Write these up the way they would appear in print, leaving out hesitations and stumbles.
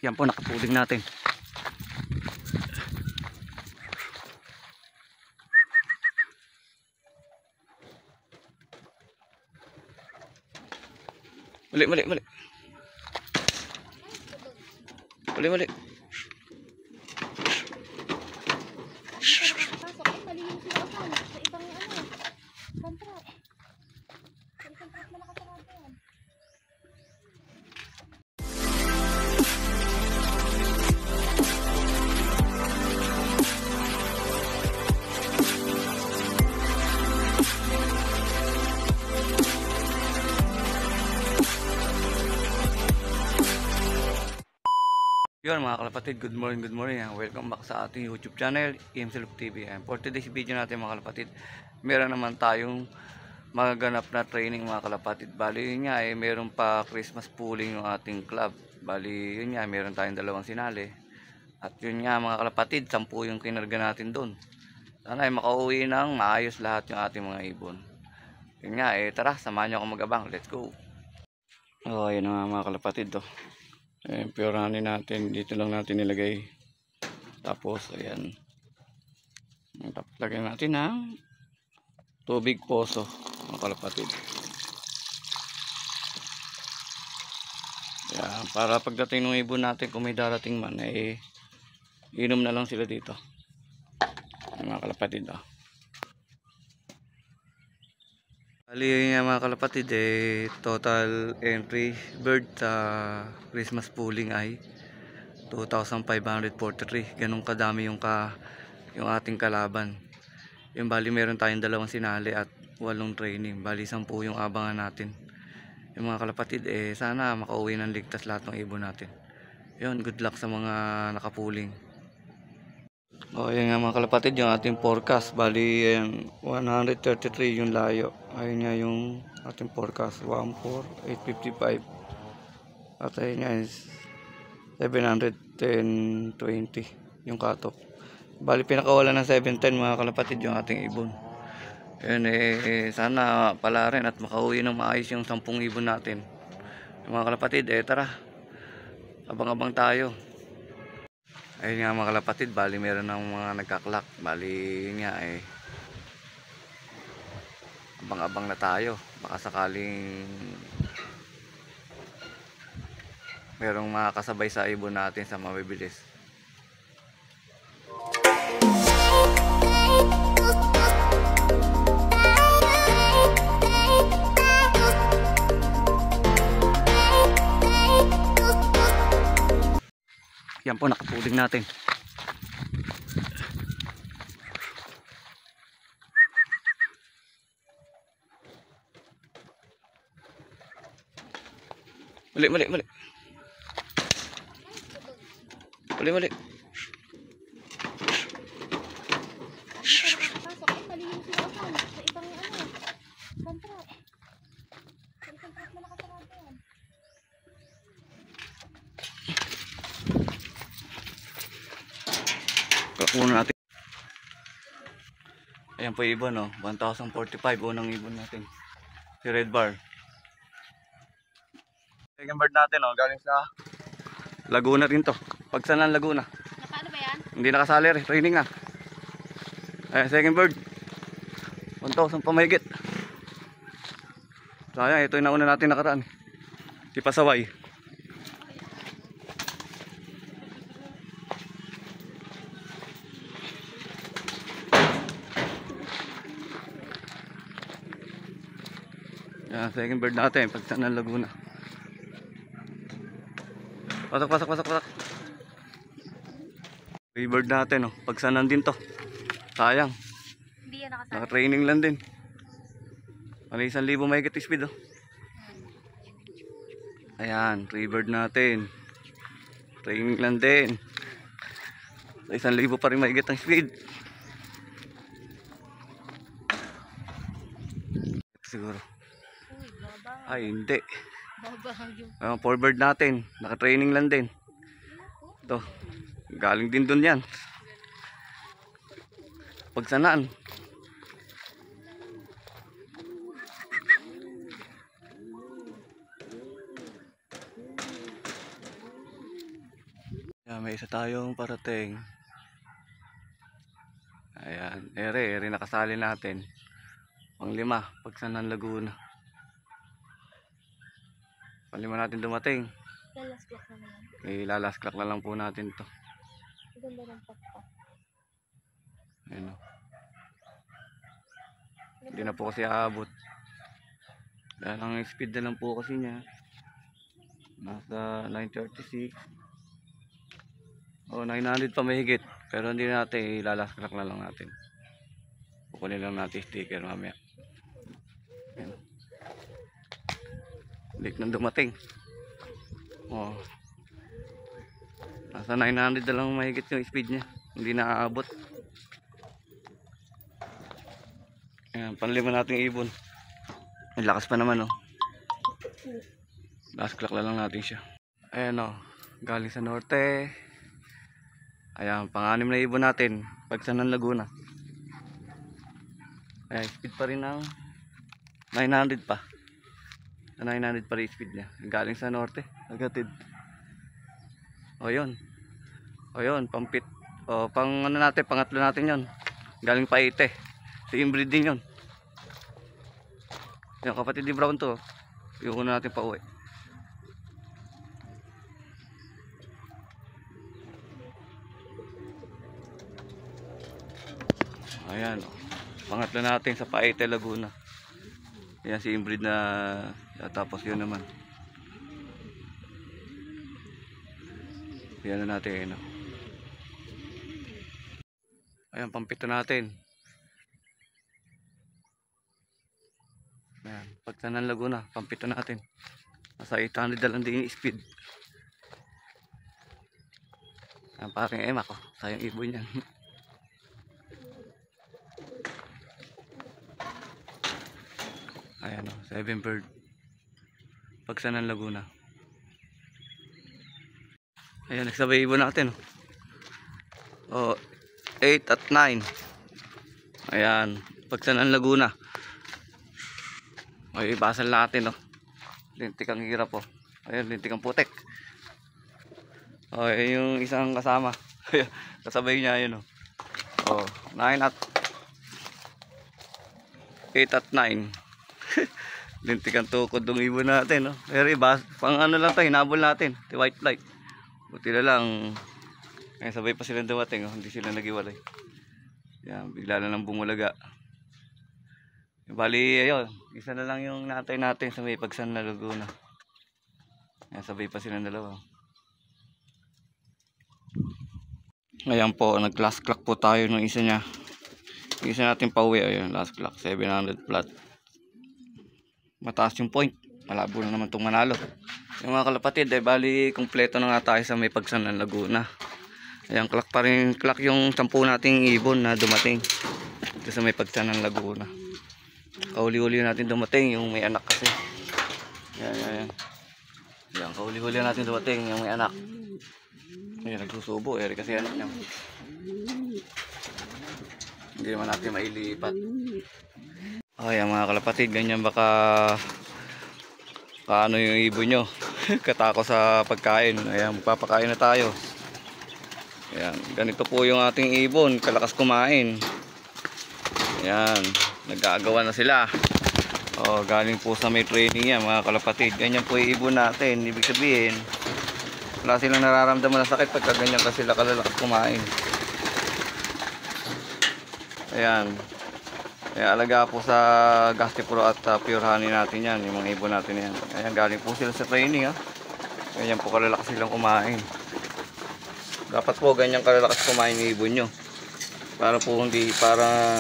Yan po, nakapuling natin. Mali. Mali. Yun mga kalapatid, good morning. Welcome back sa ating YouTube channel, EMCLOOK TV. And for today's video natin mga kalapatid, meron naman tayong magaganap na training mga kalapatid. Bali yun nga meron pa Christmas pooling yung ating club. Bali yun nga, meron tayong dalawang sinali. At yun nga mga kalapatid, 10 yung kinarga natin doon. Sana ay makauwi ng maayos lahat yung ating mga ibon. Yun nga tara, samahan nyo ako mag-abang. Let's go. Yun mga kalapatid puranin natin, dito lang natin nilagay. Tapos ayan, tapos lagyan natin ng tubig poso mga kalapatid. Ayan, para pagdating ng ibon natin, kung may darating man inom na lang sila dito mga kalapatid. Bali nga mga kalapatid total entry bird sa Christmas pooling ay 2,543. Ganun kadami yung ating kalaban. Yung bali meron tayong dalawang sinali at 8 training. Bali 10 yung abangan natin. Yung mga kalapatid sana makauwi ng ligtas lahat ng ibon natin. Yun, good luck sa mga nakapuling. Yan nga mga kalapatid, yung ating forecast. Bali 133 yung layo. Ayun nga yung ating forecast, 14,855. At ayun nga is 710.20 yung cutoff. Bali pinakawala ng 710 mga kalapatid yung ating ibon. Ayun sana pala rin at makauwi ng maayos yung 10 ibon natin. Yung mga kalapatid tara, abang-abang tayo. Ayun nga mga kalapatid, bali meron ng mga nagkaklak. Bali yun nga abang-abang na tayo, baka sakaling merong makakasabay sa ibon natin sa mabibilis. Yan po, nakapuling natin. Mali. Kakuha natin. Ayan po ibon 1,045 unang ibon natin. Si Red Bar. Second bird natin galing sa Laguna rin to. Pagsanan Laguna. Nakaano ba yan? Hindi nakasali rin, training na. Ayan, second bird. 1,000 pamahigit. Sayang, ito yung nauna natin nakaraan. Si Pasaway. Ayan, second bird natin, Pagsanan Laguna. Pasok. Bird natin Pagsanan din to. Sayang. Hindi yan nakasali. Naka-training lang din. Ano 1,000 mahigit speed Ayan, bird natin. Training lang din. 1,000 pa rin mahigit ang speed. Siguro. Uy, babang. Ay, hindi. Babang yung... Bird natin. Naka-training lang din. Ito. Galing din dun yan. Pagsanaan. Ayan, may isa tayong parating. Ayan, ere nakasali natin. Pang-5, Pagsanan Laguna. Pang-5 natin dumating. Lalas block na naman. Ilalas clock na lang po natin to. Ganda ng pakpak. Ayan o. Hindi na po kasi aabot. Dahil ang speed na lang po kasi niya. Nasa 936. O 900 pa mahigit. Pero hindi natin, ilalas clock na lang natin. Kukunin lang natin sticker mamaya. Ayan. Late nang dumating. O. Nasa 900 na lang mahigit yung speed niya. Hindi na aabot. Ayan, Pang-5 nating ibon. May lakas pa naman oh. Last clock lang natin siya. Ayan oh, galing sa norte. Ayan, Pang-6 na ibon natin. Pagsanan Laguna. Ayan, speed pa rin ng 900 pa. Sa 900 pa rin speed niya. Galing sa norte. Agatid. O yun. O yun, pampit. O pang ano natin, pangatlo natin yun. Galing pa ite. Si inbreed din yun. Yung kapatid ni Brown to. Yung una natin pa uwi. Ayan. Pangatlo natin sa Paite Laguna. Ayan si inbreed na tapos yun naman. Ayan na natin. Ayan, Pang-7 natin. Ayan, Pagsanan Laguna, Pang-7 natin. Nasa 800 na lang din yung speed. Ayan, parang emak ko. Sayang ibon yan. Ayan o, 7 bird. Pagsanan Laguna. Ayan, nagsabay ibon natin o. 8 at 9. Ayan, Pagsanan Laguna. Ay, basal natin lintik ang hirap po. Ayan, lintik ang putek. O, yung isang kasama. Kasabay niya yun o. 9 at 8 at 9. Lintik ang tukod ng ibon natin Pero pang ano lang tayo, hinabol natin. The white flight. Buti na lang. Ay, sabay pa silang dumating hindi sila nagiwalay. Yan, bigla na lang bumulaga. Bali, ayun, isa na lang yung natay natin sa may Pagsanan Laguna. Yan, sabay pa silang dalawa. Ayan po, nag-last clock po tayo ng isa niya. Yung isa natin pauwi, ayun, last clock, 700 flat. Mataas yung point. Malabo na naman itong manalo. Yung mga kalapatid, bali, kompleto na nga tayo sa may Pagsanan Laguna. Ayan, clock pa rin, clock yung 10 nating ibon na dumating. Ito sa may Pagsanan Laguna. Kauli-huli natin dumating, yung may anak kasi. Ayan. Ayan, kauli-huli natin dumating, yung may anak. Ayan, nagsusubo, kasi anak niya. Hindi naman natin mailipat. Ayan mga kalapatid, ganyan baka kaano yung ibon nyo. Katako sa pagkain. Ayan, magpapakain na tayo. Ayan, ganito po yung ating ibon, kalakas kumain. Ayan, nag-aagawan na sila. Galing po sa may training yan mga kalapatid. Ganyan po yung ibon natin. Ibig sabihin, wala silang nararamdaman na sakit pagka ganyan kasi sila kalalakas kumain. Ayan. Ayan, alaga po sa Gastipro at Pure Honey natin yan, yung mga ibon natin yan. Ayan, galing po sila sa training Ganyan po kalalakas silang kumain. Dapat po ganyan kalalakas kumain yung ibon nyo. Para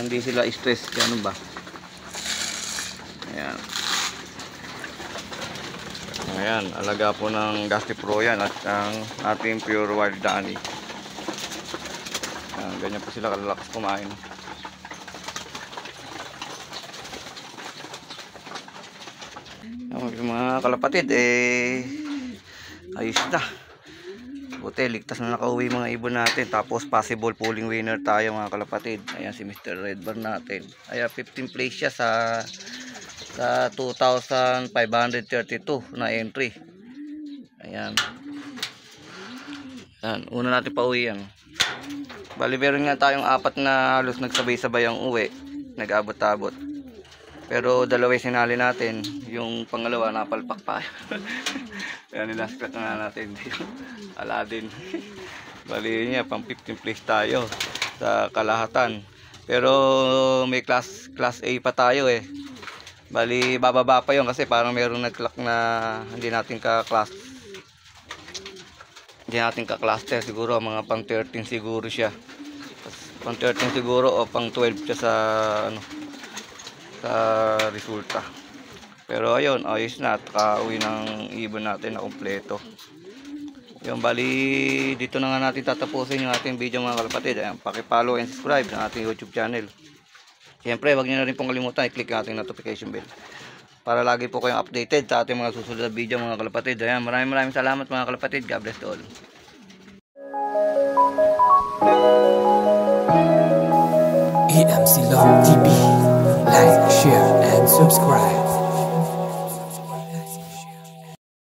hindi sila stress. Ganun ba? Ayan. Ayan, alaga po ng Gastipro yan at ang ating Pure Wild Honey. Ayan, ganyan po sila kalalakas kumain. Mga kalapatid ayos na. Buti ligtas na nakauwi mga ibon natin. Tapos possible pulling winner tayo mga kalapatid. Ayan si Mr. Red Bar natin. Ayan, 15 place siya sa 2,532 na entry. Ayan. Yan, una natin pauwi yan. Bali, meron nga tayong apat na halos nagsabay-sabay ang uwi. Nag-abot-abot. Pero dalawa yung sinali natin. Yung pangalawa, napalpak pa. Kaya nilaskrat na natin. Aladdin. Bali niya, pang 15 place tayo sa kalahatan. Pero may class A pa tayo eh. Bali, bababa pa yun kasi parang meron nag-clock na hindi natin ka-cluster siguro, mga pang 13 siguro siya. Pang 13 siguro o pang 12 siya sa sa resulta. Pero ayun, ayos na at kauwi ng ibon natin na kumpleto. Yung bali, dito na nga natin tatapusin yung ating video mga kalapatid. Ayan, paki-follow and subscribe ng ating YouTube channel. Siyempre, wag niyo na rin pong kalimutan i-click ang ating notification bell para lagi po kayong updated sa ating mga susunod na video mga kalapatid. Ayan, maraming salamat mga kalapatid. God bless to all. EMC Love TV. Like, share, and subscribe.